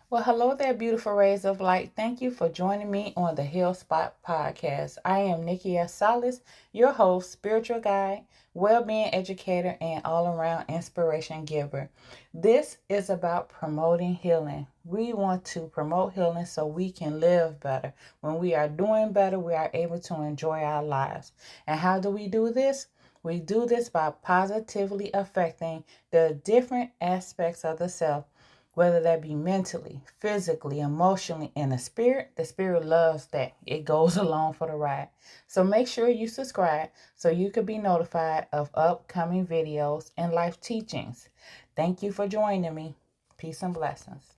Well, hello there, beautiful rays of light. Thank you for joining me on the Hill Spot podcast. I am Nikki S. Salas, your host, spiritual guide, well-being educator, and all-around inspiration giver. This is about promoting healing. We want to promote healing so we can live better. When we are doing better, we are able to enjoy our lives. And how do we do this? We do this by positively affecting the different aspects of the self, whether that be mentally, physically, emotionally, and the spirit. The spirit loves that. It goes along for the ride. So make sure you subscribe so you can be notified of upcoming videos and life teachings. Thank you for joining me. Peace and blessings.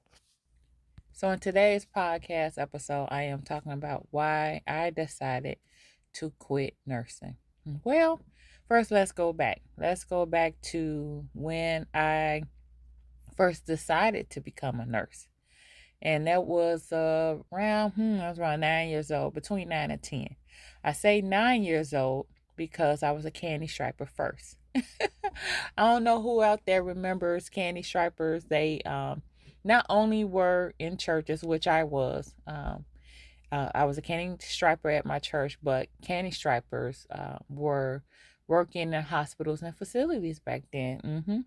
So in today's podcast episode, I am talking about why I decided to quit nursing. Well, first let's go back. Let's go back to when I first decided to become a nurse. And that was I was around 9 years old, between 9 and 10. I say 9 years old because I was a candy striper first. I don't know who out there remembers candy stripers. They not only were in churches, which I was. I was a candy striper at my church, but candy stripers were working in hospitals and facilities back then.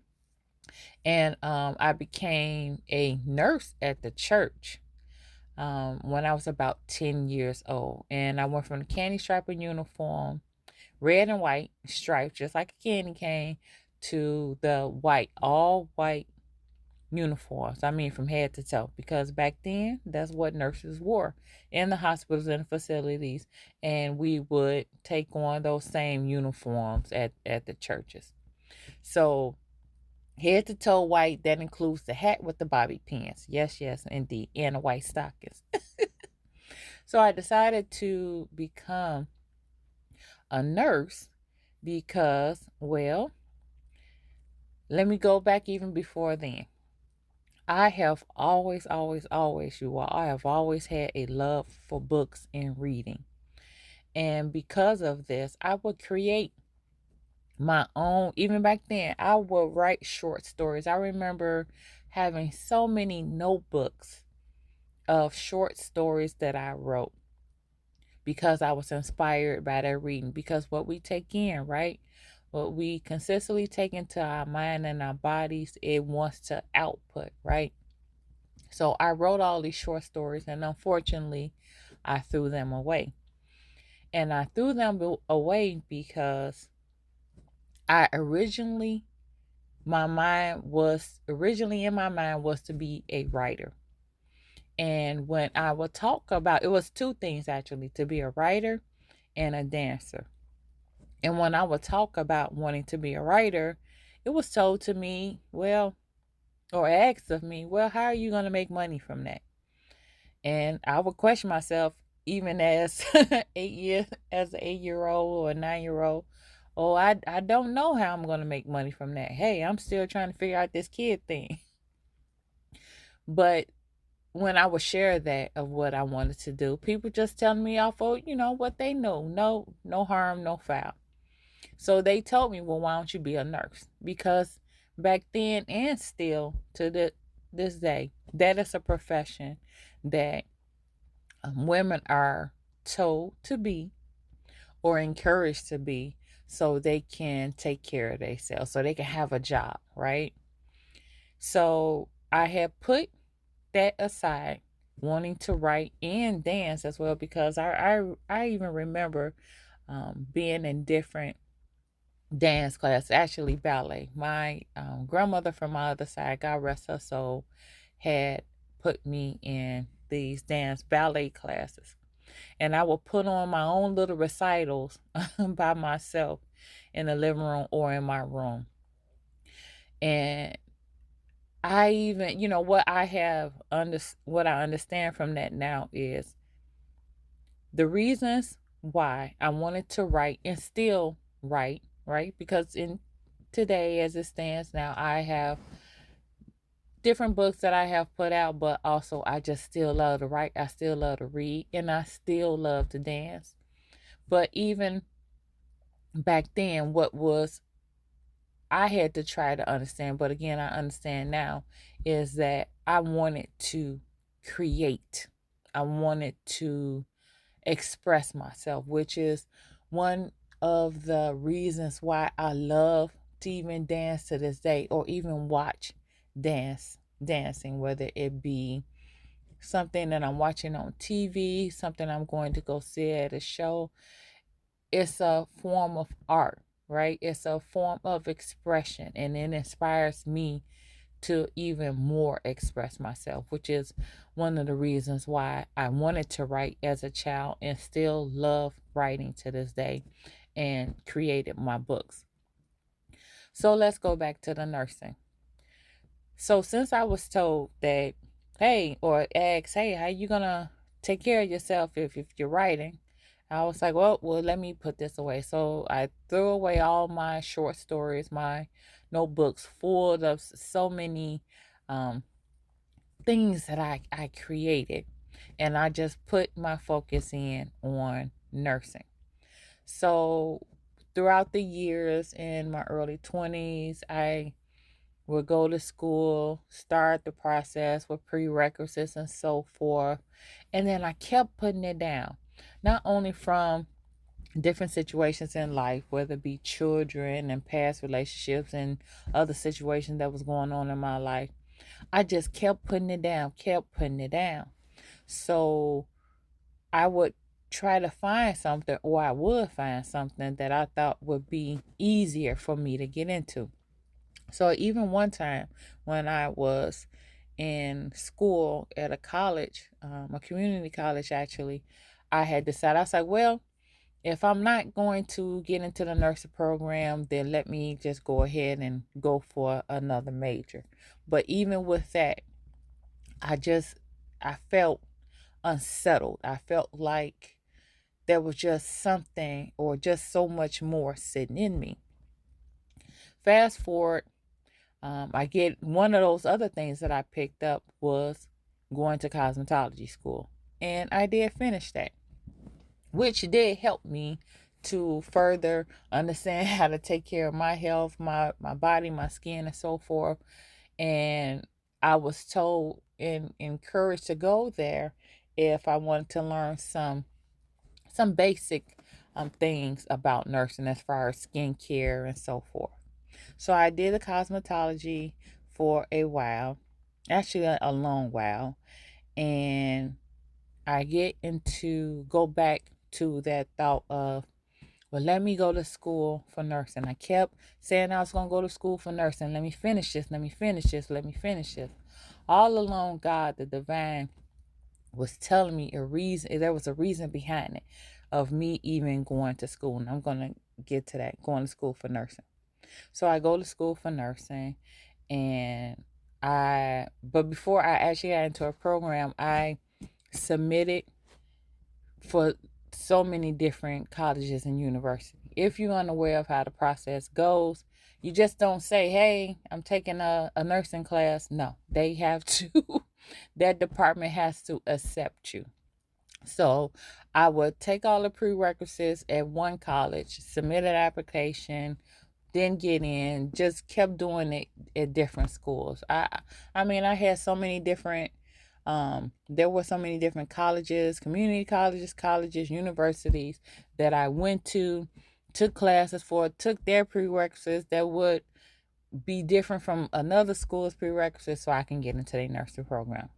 And I became a nurse at the church when I was about 10 years old. And I went from the candy striper uniform, red and white stripes, just like a candy cane, to the white, all white uniforms. I mean, from head to toe, because back then, that's what nurses wore in the hospitals and facilities. And we would take on those same uniforms at the churches. So, head to toe white, that includes the hat with the bobby pins. Yes, yes, indeed. And the white stockings. So I decided to become a nurse because, well, let me go back even before then. I have always, you all, I have always had a love for books and reading. And because of this, I would create my own. Even back then, I would write short stories. I remember having so many notebooks of short stories that I wrote because I was inspired by that reading. Because what we take in, right? What we consistently take into our mind and our bodies, it wants to output, right? So I wrote all these short stories, and unfortunately, I threw them away. And I threw them away because I originally my mind was originally in my mind was to be a writer. And when I would talk about, it was two things actually, to be a writer and a dancer. And when I would talk about wanting to be a writer, it was told to me, well, or asked of me, well, how are you going to make money from that? And I would question myself, even as 8 years, as an 8 year old or a 9 year old. Oh, I don't know how I'm going to make money from that. Hey, I'm still trying to figure out this kid thing. But when I would share that of what I wanted to do, people just telling me off of, what they know. No harm, no foul. So they told me, well, why don't you be a nurse? Because back then and still to this day, that is a profession that women are told to be or encouraged to be so they can take care of themselves, so they can have a job, right? So I had put that aside, wanting to write and dance as well, because I even remember being in different dance class, actually ballet. My grandmother from my other side, God rest her soul, had put me in these dance ballet classes. And I would put on my own little recitals by myself in the living room or in my room. And I even, what I understand from that now is the reasons why I wanted to write and still write, right? Because in today, as it stands now, I have different books that I have put out, but also I just still love to write. I still love to read, and I still love to dance. But even back then, what was I had to try to understand, but again, I understand now, is that I wanted to create. I wanted to express myself, which is one of the reasons why I love to even dance to this day, or even watch dancing, whether it be something that I'm watching on TV, something I'm going to go see at a show. It's a form of art, right? It's a form of expression, and it inspires me to even more express myself, which is one of the reasons why I wanted to write as a child and still love writing to this day and created my books. So let's go back to the nursing. So since I was told that, hey, or asked, hey, how you gonna take care of yourself if you're writing? I was like, well, let me put this away. So I threw away all my short stories, my notebooks full of so many um, things that I created. And I just put my focus in on nursing. So throughout the years in my early 20s, I would go to school, start the process with prerequisites and so forth. And then I kept putting it down, not only from different situations in life, whether it be children and past relationships and other situations that was going on in my life. I just kept putting it down, kept putting it down. So I would try to find something, or I would find something that I thought would be easier for me to get into. So even one time when I was in school at a college, a community college actually, I had decided, I was like, well, if I'm not going to get into the nursing program, then let me just go ahead and go for another major. But even with that, I felt unsettled. I felt like there was just something, or just so much more sitting in me. Fast forward, I get one of those other things that I picked up was going to cosmetology school. And I did finish that, which did help me to further understand how to take care of my health, my body, my skin, and so forth. And I was told and encouraged to go there if I wanted to learn some basic things about nursing as far as skincare and so forth. So I did the cosmetology for a while, actually a long while, and I get into go back to that thought of, well, let me go to school for nursing. I kept saying I was going to go to school for nursing. Let me finish this. Let me finish this. Let me finish this. All along, God, the divine, was telling me a reason. There was a reason behind it of me even going to school. And I'm going to get to that, going to school for nursing. So I go to school for nursing, and but before I actually got into a program, I submitted for so many different colleges and universities. If you're unaware of how the process goes, you just don't say, hey, I'm taking a nursing class. No, they have to, that department has to accept you. So I would take all the prerequisites at one college, submit an application, then get in, just kept doing it at different schools. I mean, I had so many different there were so many different colleges, community colleges, universities that I went to, took classes for, took their prerequisites that would be different from another school's prerequisites so I can get into their nursing program.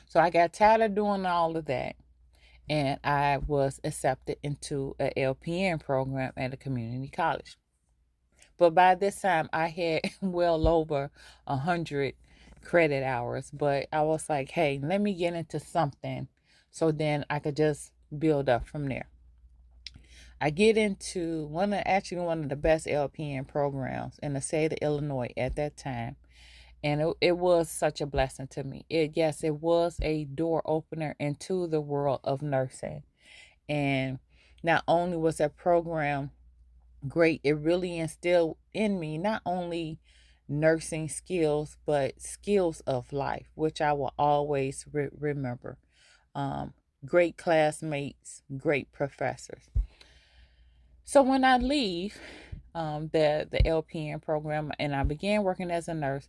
So I got tired of doing all of that, and I was accepted into a LPN program at a community college. But by this time, I had well over 100 credit hours. But I was like, hey, let me get into something so then I could just build up from there. I get into one of the best LPN programs in the state of Illinois at that time. And it was such a blessing to me. It was a door opener into the world of nursing. And not only was that program great, it really instilled in me not only nursing skills, but skills of life, which I will always remember. Um, Great classmates, great professors. So when I leave the LPN program and I began working as a nurse,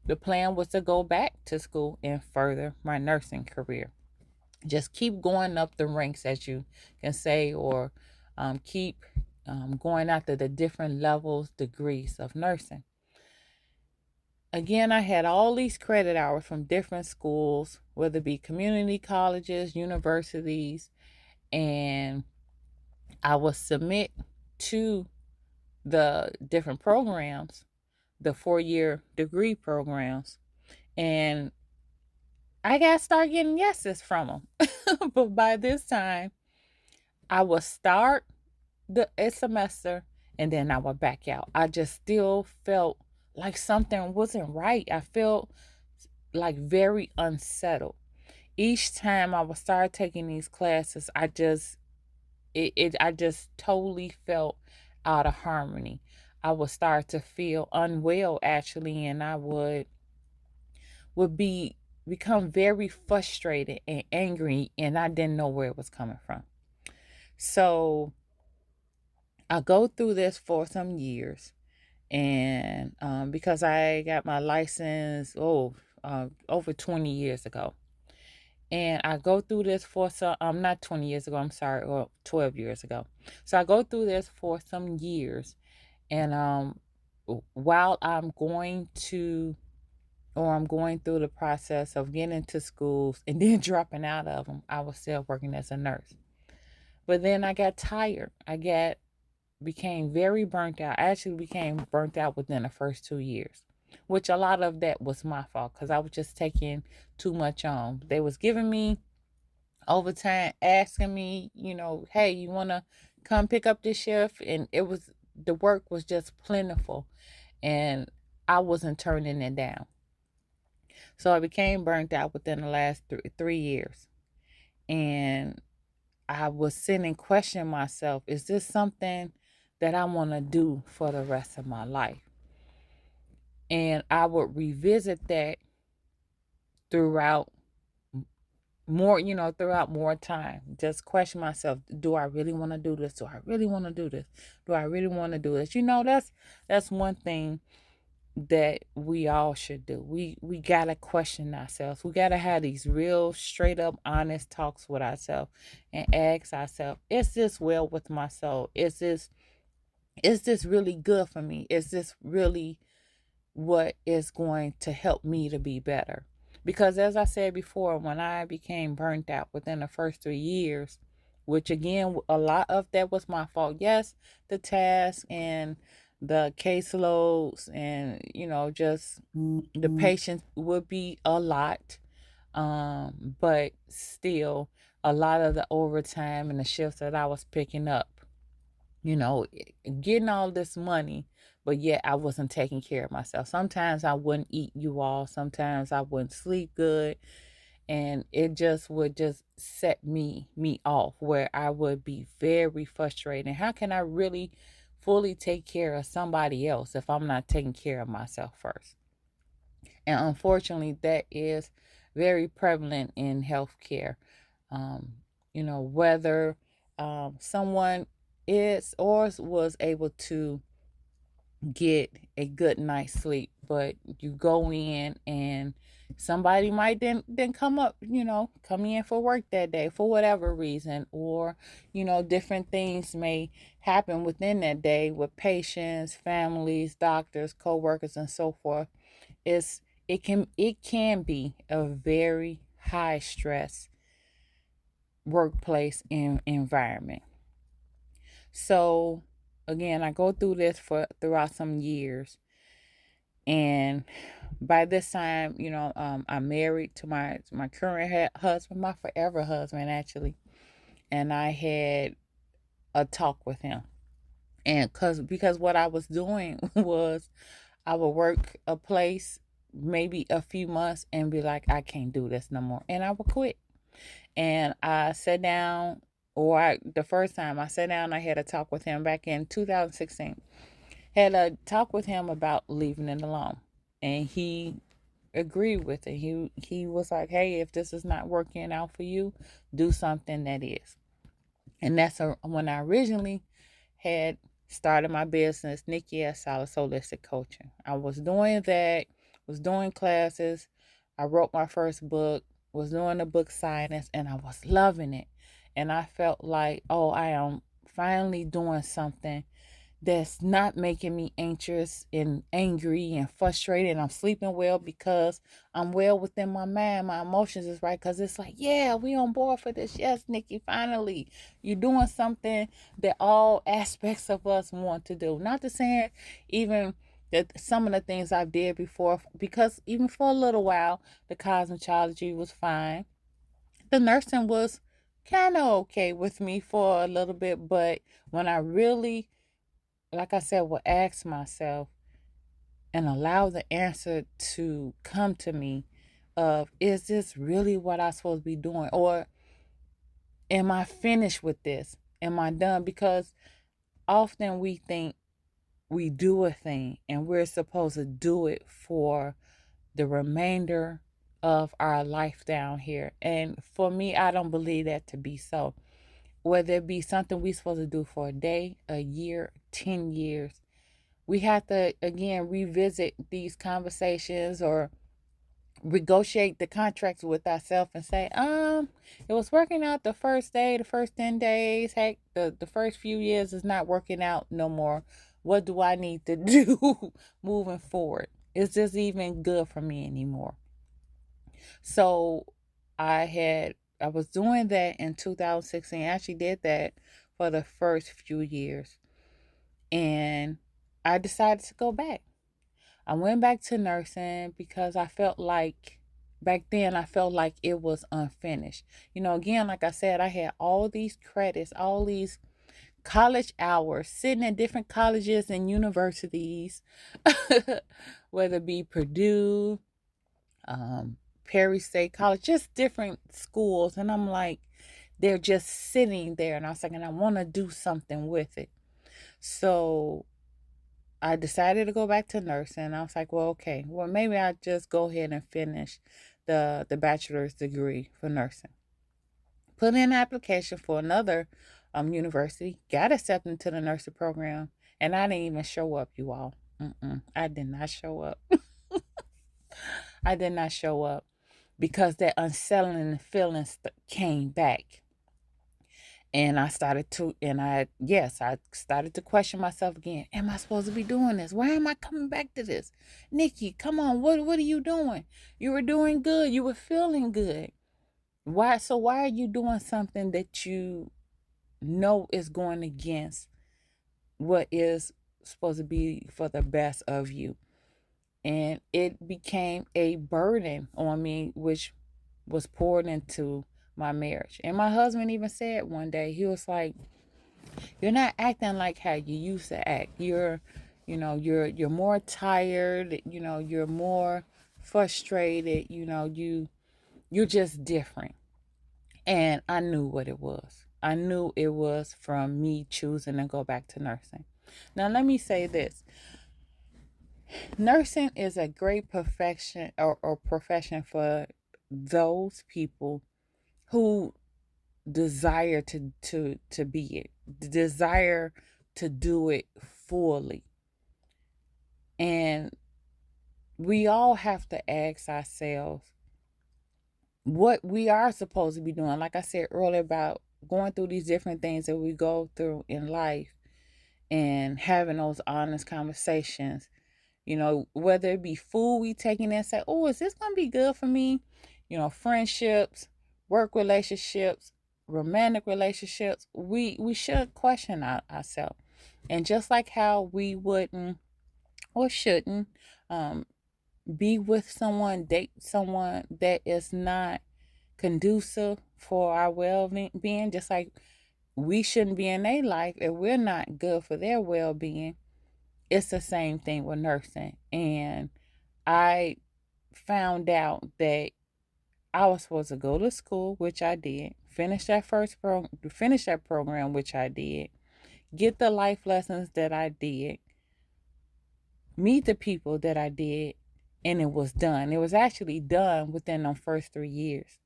the plan was to go back to school and further my nursing career. Just keep going up the ranks, as you can say, or keep going after the different levels, degrees of nursing. Again, I had all these credit hours from different schools, whether it be community colleges, universities, and I would submit to the different programs, the 4-year degree programs, and I got to start getting yeses from them. But by this time, I would start a semester and then I would back out. I just still felt like something wasn't right. I felt like very unsettled. Each time I would start taking these classes, I just totally felt out of harmony. I would start to feel unwell actually, and I would become very frustrated and angry, and I didn't know where it was coming from. So I go through this for some years, and because I got my license over 20 years ago, and I go through this for some not 20 years ago, I'm sorry, or 12 years ago. So I go through this for some years, and while I'm going through the process of getting into schools and then dropping out of them, I was still working as a nurse. But then I got tired. Became very burnt out. I actually became burnt out within the first 2 years, which a lot of that was my fault because I was just taking too much on. They was giving me overtime, asking me, hey, you want to come pick up this shift? And the work was just plentiful, and I wasn't turning it down. So I became burnt out within the last 3 years. And I was sitting and questioning myself, is this something that I want to do for the rest of my life? And I would revisit that throughout throughout more time. Just question myself, do I really want to do this? Do I really want to do this? Do I really want to do this? That's one thing that we all should do. We gotta question ourselves. We gotta have these real straight up honest talks with ourselves and ask ourselves, is this well with my soul? Is this really good for me? Is this really what is going to help me to be better? Because as I said before, when I became burnt out within the first 3 years, which again, a lot of that was my fault. Yes, the task and the caseloads and, just the patients would be a lot. But still, a lot of the overtime and the shifts that I was picking up, getting all this money, but yet I wasn't taking care of myself. Sometimes I wouldn't eat, you all. Sometimes I wouldn't sleep good. And it just would just set me off, where I would be very frustrated. How can I really fully take care of somebody else if I'm not taking care of myself first? And unfortunately, that is very prevalent in healthcare. Whether someone is or was able to get a good night's sleep, but you go in and somebody might then come in for work that day for whatever reason, or different things may happen within that day with patients, families, doctors, co-workers, and so forth. It can be a very high stress workplace environment. So again, I go through this throughout some years, and by this time, I'm married to my current husband, my forever husband actually, and I had a talk with him, and because what I was doing was I would work a place maybe a few months and be like, I can't do this no more, and I would quit. And I sat down, the first time I sat down, I had a talk with him back in 2016. Had a talk with him about leaving it alone, and he agreed with it. He was like, "Hey, if this is not working out for you, do something that is." And that's when I originally had started my business, Nikki S. Salas Holistic Coaching. I was doing that was doing classes. I wrote my first book, was doing the book signings, and I was loving it. And I felt like, oh, I am finally doing something that's not making me anxious and angry and frustrated. I'm sleeping well because I'm well within my mind. My emotions is right because it's like, yeah, we on board for this. Yes, Nikki, finally, you're doing something that all aspects of us want to do. Not to say even that some of the things I did before, because even for a little while, the cosmetology was fine. The nursing was kind of okay with me for a little bit, but when I really, like I said, will ask myself and allow the answer to come to me of, is this really what I'm supposed to be doing? Or am I finished with this? Am I done? Because often we think we do a thing and we're supposed to do it for the remainder of our life down here. And for me, I don't believe that to be so. Whether it be something we're supposed to do for a day, a year, 10 years, we have to again revisit these conversations or negotiate the contracts with ourselves and say, it was working out the first day, the first 10 days, heck, the first few years is not working out no more. What do I need to do moving forward? Is this even good for me anymore? So I was doing that in 2016. I actually did that for the first few years. And I decided to go back. I went back to nursing because I felt like back then I felt like it was unfinished. Again, like I said, I had all these credits, all these college hours, sitting at different colleges and universities, whether it be Purdue, Perry State College, just different schools. And I'm like, they're just sitting there. And I was like, and I want to do something with it. So I decided to go back to nursing. I was like, well, okay, well, maybe I'll just go ahead and finish the bachelor's degree for nursing. Put in an application for another university, got accepted into the nursing program, and I didn't even show up, you all. I did not show up. I did not show up because that unsettling feelings came back. And I started to, I started to question myself again. Am I supposed to be doing this? Why am I coming back to this? Nikki, come on. What are you doing? You were doing good. You were feeling good. Why are you doing something that you know is going against what is supposed to be for the best of you? And it became a burden on me, which was poured into my marriage. And my husband even said one day, he was like, you're not acting like how you used to act. You're more tired, you're more frustrated, you're just different. And I knew what it was. I knew it was from me choosing to go back to nursing. Now let me say this. Nursing is a great profession or profession for those people who desire to be it, desire to do it fully. And we all have to ask ourselves what we are supposed to be doing. Like I said earlier about going through these different things that we go through in life and having those honest conversations. Whether it be food we taking in and say, oh, is this gonna be good for me? Friendships, work relationships, romantic relationships, we should question ourselves. And just like how we wouldn't or shouldn't be with someone, date someone that is not conducive for our well-being, just like we shouldn't be in their life if we're not good for their well-being. It's the same thing with nursing. And I found out that I was supposed to go to school, which I did, finish that program, which I did, get the life lessons that I did, meet the people that I did, and it was done. It was actually done within the first 3 years.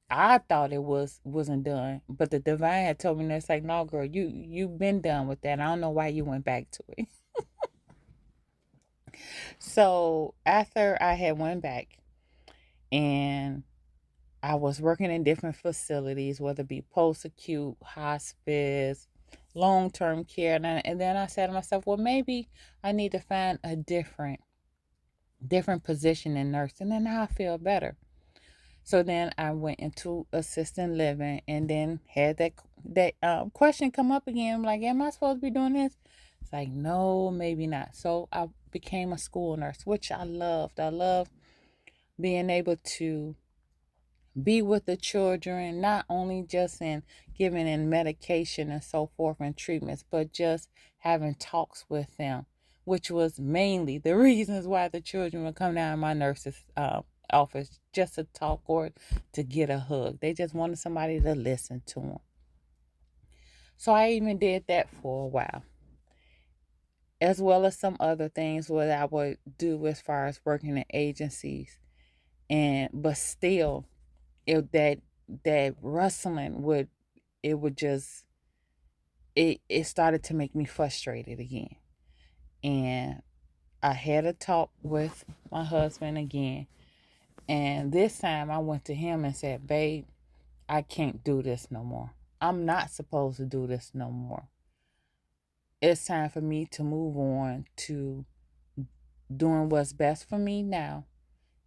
I thought it wasn't done, but the divine had told me that's like, no, girl, you've been done with that. I don't know why you went back to it. So after I had went back and I was working in different facilities, whether it be post-acute, hospice, long-term care, and then I said to myself, well, maybe I need to find a different position in nursing, and now I feel better. So then I went into assisted living, and then had that question come up again. I'm like, am I supposed to be doing this? It's like, no, maybe not. So I became a school nurse, which I loved. I love being able to be with the children, not only just in giving in medication and so forth and treatments, but just having talks with them, which was mainly the reasons why the children would come down to my nurse's office just to talk or to get a hug. They just wanted somebody to listen to them. So I even did that for a while, as well as some other things what I would do as far as working in agencies. And but still, that rustling would just it started to make me frustrated again. And I had a talk with my husband again, and this time I went to him and said, babe, I can't do this no more. I'm not supposed to do this no more. It's time for me to move on to doing what's best for me now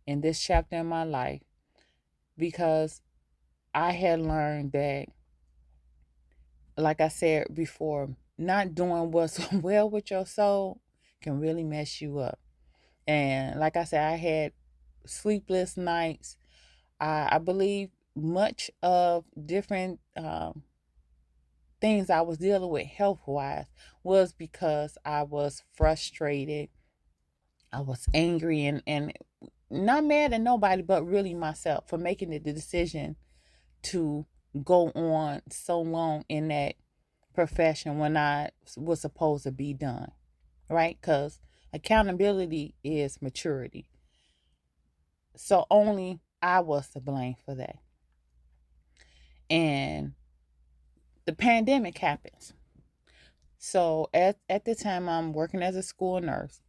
in this chapter in my life, because I had learned that, like I said before, not doing what's well with your soul can really mess you up. And like I said, I had sleepless nights. I believe much of different things I was dealing with health wise was because I was frustrated. I was angry and not mad at nobody, but really myself for making the decision to go on so long in that profession when I was supposed to be done, right? Because accountability is maturity. So only I was to blame for that. And the pandemic happens. So at the time, I'm working as a school nurse,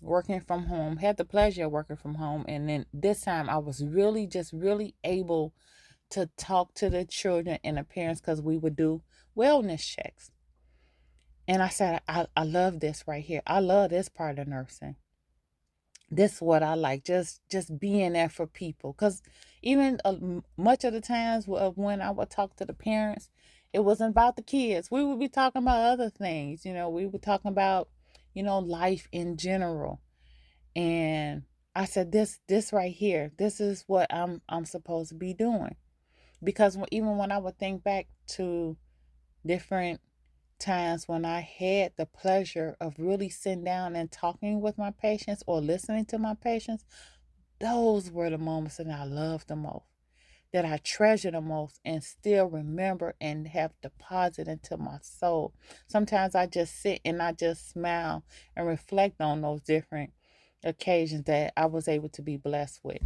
working from home, had the pleasure of working from home. And then this time I was really able to talk to the children and the parents, because we would do wellness checks. And I said, I love this right here. I love this part of nursing. This is what I like, just being there for people. Because even much of the times when I would talk to the parents, it wasn't about the kids. We would be talking about other things. We were talking about, life in general. And I said, this right here, this is what I'm supposed to be doing. Because even when I would think back to different times when I had the pleasure of really sitting down and talking with my patients or listening to my patients, those were the moments that I loved the most, that I treasure the most, and still remember and have deposited into my soul. Sometimes I just sit and I just smile and reflect on those different occasions that I was able to be blessed with.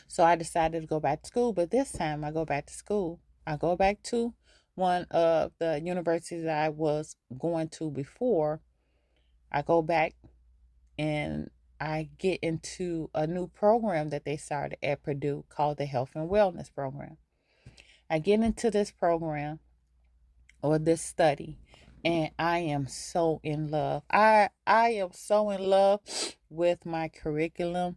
So I decided to go back to school, but this time I go back to school. I go back to one of the universities that I was going to before. I go back and I get into a new program that they started at Purdue called the Health and Wellness Program. I get into this program or this study, and I am so in love. I am so in love with my curriculum,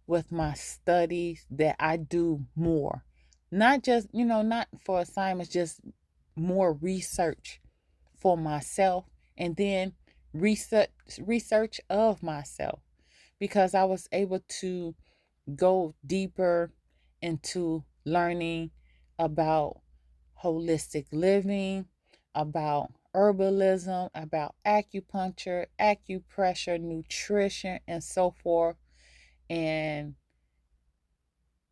with my studies, that I do more. Not just, not for assignments, just more research for myself, and then research of myself, because I was able to go deeper into learning about holistic living, about herbalism, about acupuncture, acupressure, nutrition, and so forth. And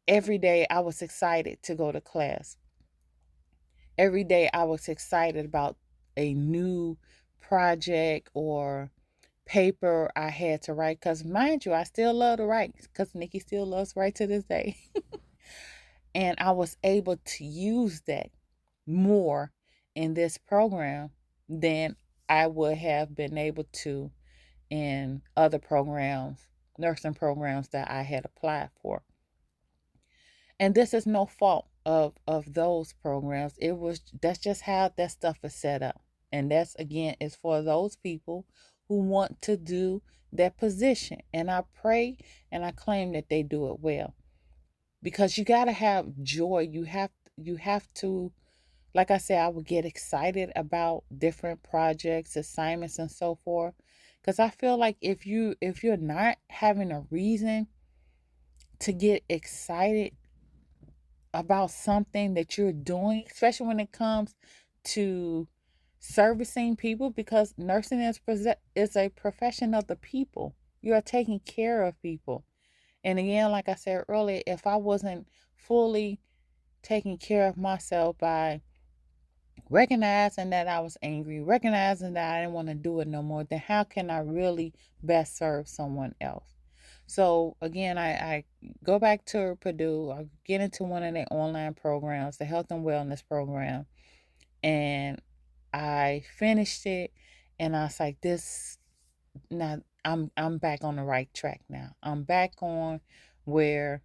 every day I was excited to go to class. Every day I was excited about a new project or paper I had to write. Because, mind you, I still love to write, because Nikki still loves to write to this day. And I was able to use that more in this program than I would have been able to in other programs, nursing programs that I had applied for. And this is no fault of those programs. That's just how that stuff is set up. And that's, again, is for those people who want to do that position. And I pray and I claim that they do it well. Because you got to have joy. You have to, like I said, I would get excited about different projects, assignments, and so forth. Because I feel like if you're not having a reason to get excited about something that you're doing, especially when it comes to servicing people, because nursing is a profession of the people. You are taking care of people. And again, like I said earlier, if I wasn't fully taking care of myself by recognizing that I was angry, recognizing that I didn't want to do it no more, then how can I really best serve someone else? So again, I go back to Purdue. I get into one of their online programs, the health and wellness program, and I finished it. And I was like, "This now I'm back on the right track now. I'm back on where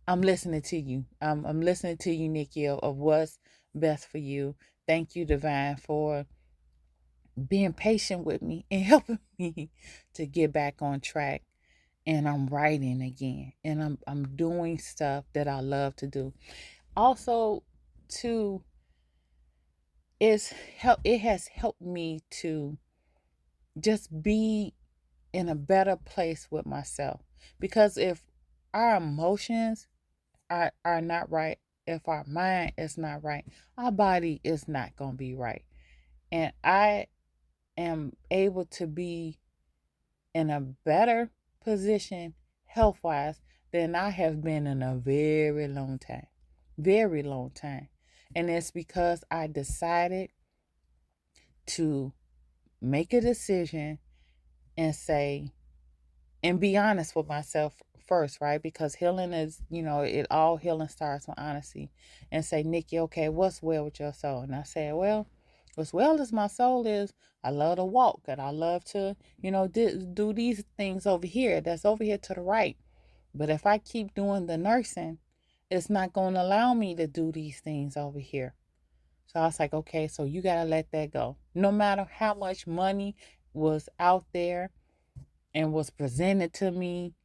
I'm listening to you. I'm listening to you, Nikki, of what's best for you. Thank you, Divine, for being patient with me and helping me to get back on track. And I'm writing again, and I'm doing stuff that I love to do. Also, too, it has helped me to just be in a better place with myself. Because if our emotions are not right, if our mind is not right, our body is not going to be right. And I am able to be in a better position health wise than I have been in a very long time. Very long time. And it's because I decided to make a decision and say, and be honest with myself first, right? Because healing is, all healing starts with honesty. And say, Nikki, okay, what's well with your soul? And I said, well, as well as my soul is, I love to walk and I love to, do these things over here. That's over here to the right. But if I keep doing the nursing, it's not going to allow me to do these things over here. So I was like, okay, so you got to let that go. No matter how much money was out there and was presented to me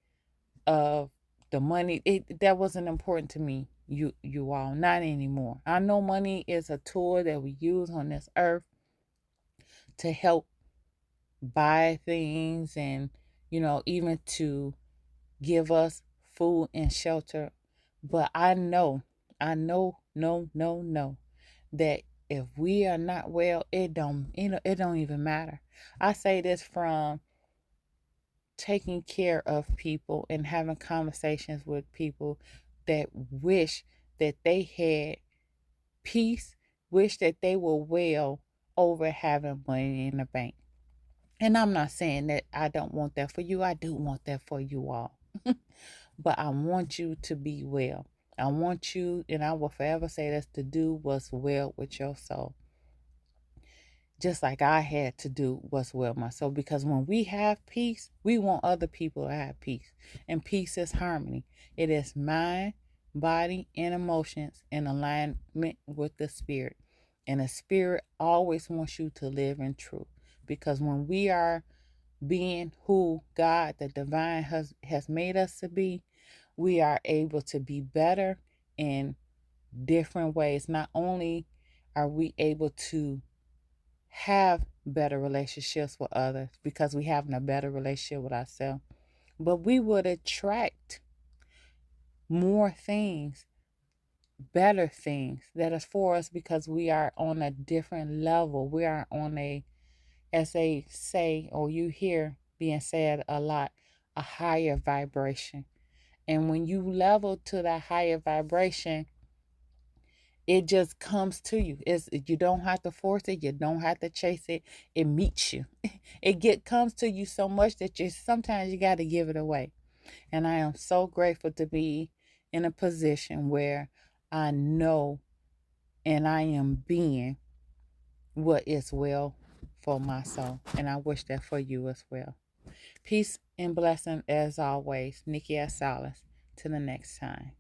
of the money, that wasn't important to me. You all, not anymore. I know money is a tool that we use on this earth to help buy things and, even to give us food and shelter. But I know, no, that if we are not well, it don't even matter. I say this from taking care of people and having conversations with people that wish that they had peace, wish that they were well over having money in the bank. And I'm not saying that I don't want that for you. I do want that for you all. But I want you to be well. I want you, and I will forever say this, to do what's well with your soul. Just like I had to do what's well with my soul. Because when we have peace, we want other people to have peace. And peace is harmony. It is mind, body, and emotions in alignment with the spirit. And the spirit always wants you to live in truth. Because when we are being who God, the divine, has made us to be, we are able to be better in different ways. Not only are we able to have better relationships with others because we having a better relationship with ourselves, but we would attract more things, better things that is for us because we are on a different level. We are on a, as they say, or you hear being said a lot, a higher vibration. And when you level to that higher vibration, it just comes to you. You don't have to force it. You don't have to chase it. It meets you. It comes to you so much that sometimes you got to give it away. And I am so grateful to be in a position where I know and I am being what is well for my soul, and I wish that for you as well. Peace and blessing as always. Nikki S. Salas. Till the next time.